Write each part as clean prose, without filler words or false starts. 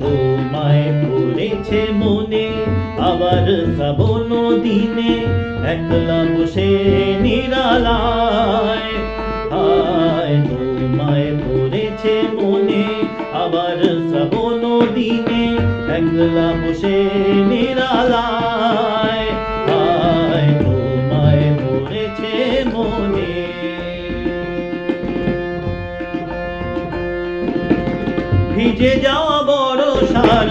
তোমায় পড়েছে মনে আবার শ্রাবণ দিনে, একলা বসে নিরালায়। হায় তোমায় পড়েছে মনে আবার শ্রাবণ দিনে, একলা বসে নিরালায়। হায় তোমায় পড়েছে মনে। ভিজে যাওয়া বর্ষার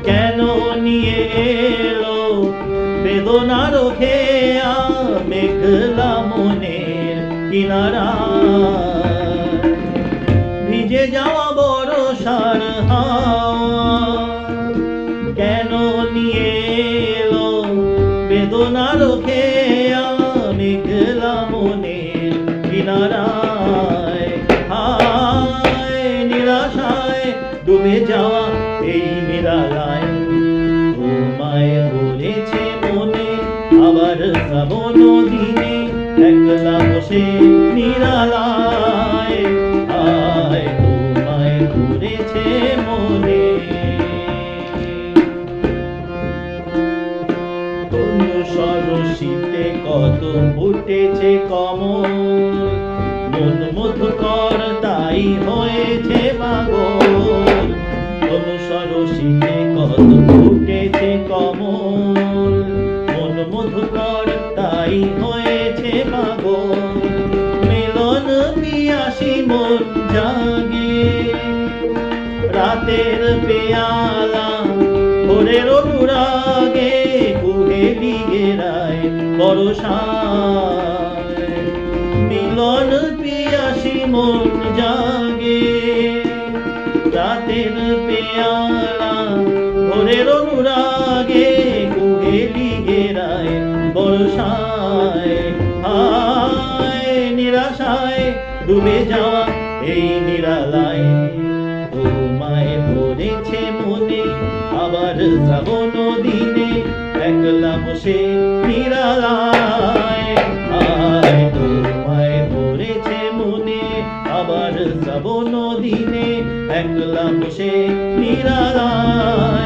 কেন নিয়ে এলো বেদনার খেয়া মেঘলা মনের কিনারা। ভিজে যাওয়া বর্ষার কেন নিয়ে এলো বেদনার খেয়া মেঘলা মনের কিনারায়। নিরাশায় ডুবে যাওয়া এই নিরালায়, তোমায় পড়েছে মনে আবার শ্রাবণ দিনে, একলা বসে নিরালায়। হায় তোমায় পড়েছে মনে। সরসিতে কত ফুটেছে কমল, মন মধুকর তাই হয়েছে পাগল। সরসিতে কত ফুটেছে কমল, মন মধুকর তাই হয়েছে পাগল। মিলন পিয়াসী মন জাগে, রাতের পেয়ালা ভোরের অনুরাগে, কুহেলি গেরায় বরষায়। মিলন পিয়াসী মন জাগে, রাতের পেয়ালা ভোরের অনুরাগে, কুহেলি গেরায় বরষায়। হায় নিরাশায় ডুবে যাওয়া এই নিরালায়, তোমায় পড়েছে মনে আবার শ্রাবণ দিনে, একলা বসে নিরালায়। হায় তোমায় পড়েছে মনে আবার শ্রাবণ দিনে, একলা বসে নিরালায়।